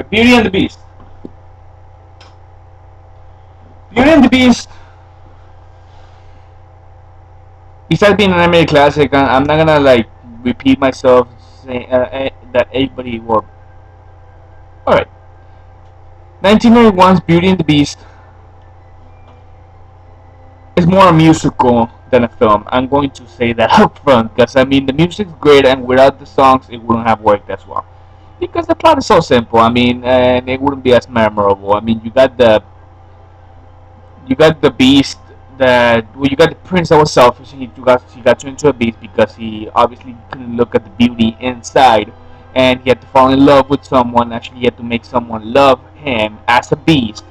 Beauty and the Beast. Beauty and the Beast. Besides being an animated classic, I'm not gonna like repeat myself saying that everybody will. All right, 1991's Beauty and the Beast is more a musical than a film. I'm going to say that up front because I mean the music's great, and without the songs, it wouldn't have worked as well. Because the plot is so simple. I mean, and it wouldn't be as memorable. I mean, you got the beast that well, you got the prince that was selfish, and he got turned into a beast because he obviously couldn't look at the beauty inside, and he had to fall in love with someone. Actually, he had to make someone love him as a beast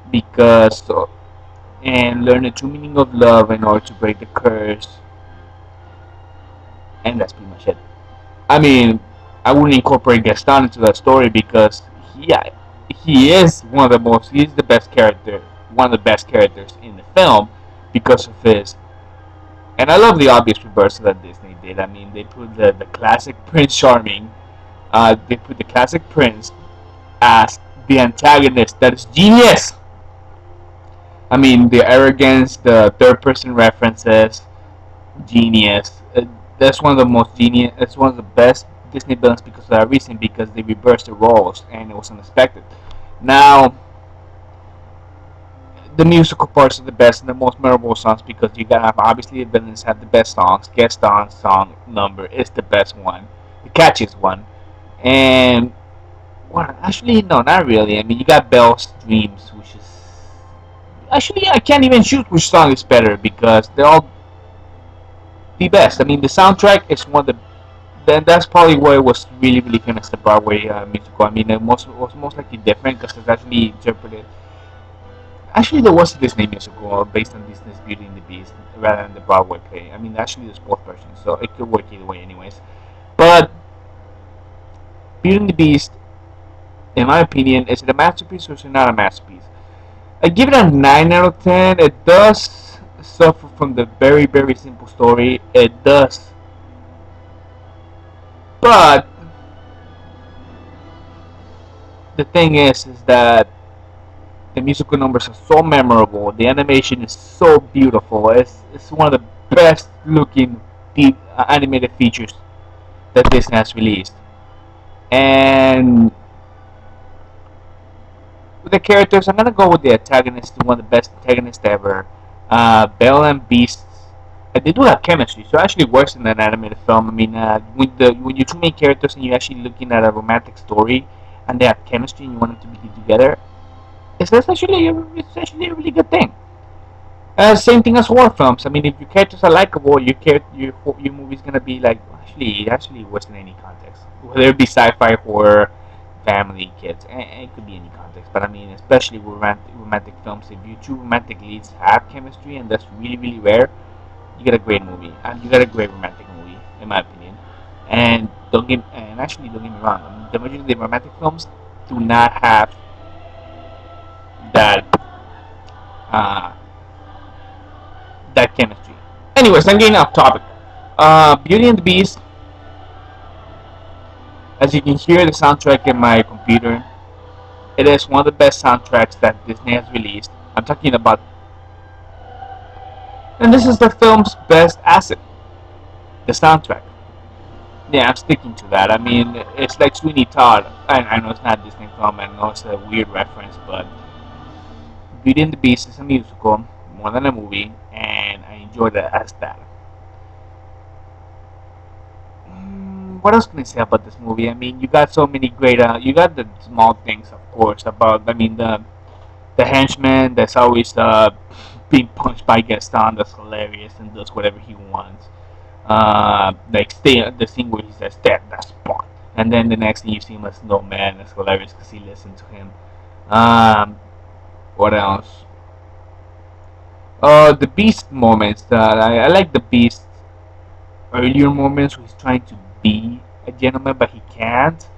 because and learn the true meaning of love in order to break the curse, and that's pretty much it. I mean, I wouldn't incorporate Gaston into that story because he's the best character, one of the best characters in the film because of his. And I love the obvious reversal that Disney did. I mean, they put the classic Prince Charming, they put the classic Prince as the antagonist. That is genius. I mean, the arrogance, the third person references, genius. That's one of the most genius. It's one of the best Disney villains because of that reason. Because they reversed the roles and it was unexpected. Now, the musical parts are the best and the most memorable songs because you gotta have obviously the villains have the best songs. Gaston's song number is the best one, the catchiest one, and well, actually no, not really. I mean, you got Belle's Dreams, which is actually I can't even choose which song is better because they're all the best. I mean, the soundtrack is one of the then that's probably why it was really famous, the Broadway musical. I mean, it was most likely different because it's actually interpreted. Actually, there was a Disney musical based on Disney's Beauty and the Beast rather than the Broadway play. I mean, actually, there's both versions, so it could work either way, anyways. But Beauty and the Beast, in my opinion, is it a masterpiece or is it not a masterpiece? I give it a 9 out of 10. It does suffer from the very simple story. It does, but the thing is that the musical numbers are so memorable. The animation is so beautiful. It's one of the best looking animated features that Disney has released. And with the characters, I'm gonna go with the antagonist, one of the best antagonists ever. Belle and Beast. They do have chemistry, so it actually works in an animated film. I mean, when you two main characters and you're actually looking at a romantic story, and they have chemistry and you want them to be together, it's actually a really good thing. Same thing as horror films. I mean, if your characters are likable, your movie's gonna be like actually worse than any context. Whether it be sci-fi, horror, family, kids, it could be any context. But I mean, especially with romantic films, if you two romantic leads have chemistry, and that's really rare, you get a great movie, and you get a great romantic movie, in my opinion. Don't get me wrong. I mean, the majority of the romantic films do not have that uh, that chemistry. Anyways, I'm getting off topic. Beauty and the Beast. As you can hear the soundtrack in my computer, it is one of the best soundtracks that Disney has released. I'm talking about, and this is the film's best asset, the soundtrack. Yeah, I'm sticking to that. I mean, it's like Sweeney Todd. I know it's not a Disney film. I know it's a weird reference, but Beauty and the Beast is a musical more than a movie, and I enjoyed it as that. What else can I say about this movie? I mean, you got so many great. You got the small things, of course. About I mean the henchman that's always being punched by Gaston. That's hilarious and does whatever he wants. Like stay the scene where he says that spot, and then the next thing you see him as no man. That's hilarious because he listened to him. Um, what else? The Beast moments. I like the Beast earlier moments where he's trying to be a gentleman but he can't,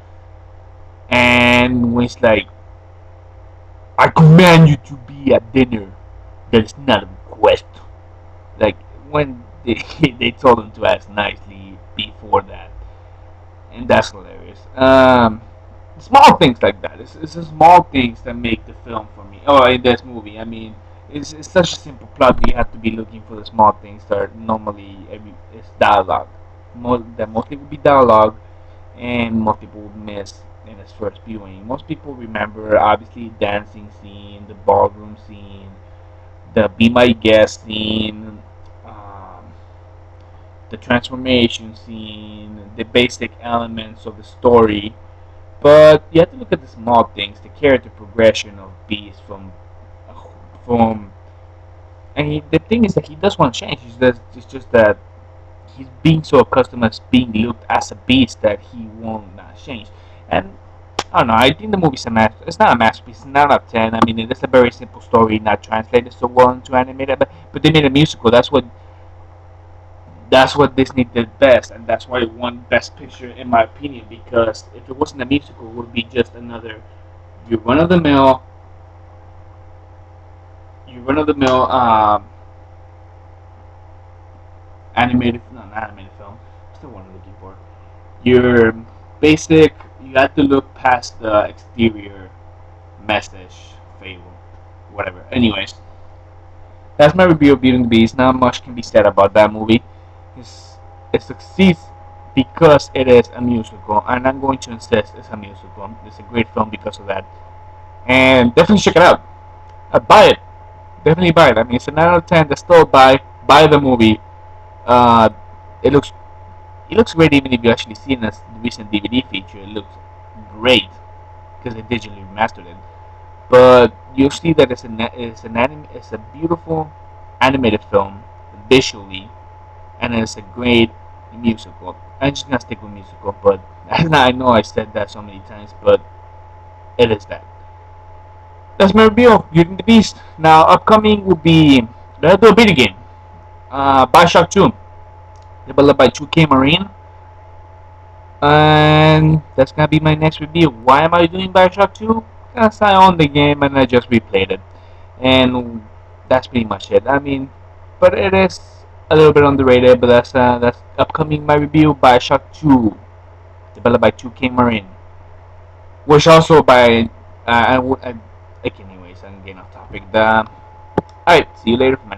and when he's like, "I command you to be at dinner. That is not a request." Like when they, they told him to ask nicely before that, and that's hilarious. small things like that. It's the small things that make the film for me. Oh, in this movie, I mean, it's such a simple plot. You have to be looking for the small things that are normally it's dialogue. That mostly would be dialogue, and most people would miss in its first viewing. Most people remember obviously dancing scene, the ballroom scene, the be my guest scene, um, the transformation scene, the basic elements of the story. But you have to look at the small things, the character progression of Beast from, and the thing is that he does want to change. It's just that he's being so accustomed as being looked as a beast that he won't not change. And I don't know. I think the movie's a masterpiece. It's not a masterpiece. It's 9 out of 10. I mean, it is a very simple story, not translated so well into animated. But they made a musical. That's what Disney did best, and that's why it won Best Picture in my opinion. Because if it wasn't a musical, it would be just another your run of the mill, your run of the mill animated, no, not animated film. What's the one I'm looking for? Your basic. You have to look past the exterior message, fable, whatever. Anyways, that's my review of Beauty and the Beast. Not much can be said about that movie. It succeeds because it is a musical, and I'm going to insist it's a musical. It's a great film because of that, and definitely check it out. Buy it. Definitely buy it. I mean, it's a 9 out of 10. That's still buy the movie. Uh, it looks great even if you actually see it in a recent DVD feature. It looks great because they digitally remastered it. But you'll see that it's a beautiful animated film visually, and it's a great musical. I'm just gonna stick with musical, but I know I said that so many times, but it is that. That's my review of Beauty and the Beast. Now, upcoming will be let's do a video game. Bioshock 2, developed by 2K Marine, and that's gonna be my next review. Why am I doing Bioshock 2? Because I own the game and I just replayed it, and that's pretty much it. I mean, but it is a little bit underrated. But that's upcoming my review. Bioshock 2, developed by 2K Marine, which also by like anyways, I'm getting off topic. Alright, see you later. My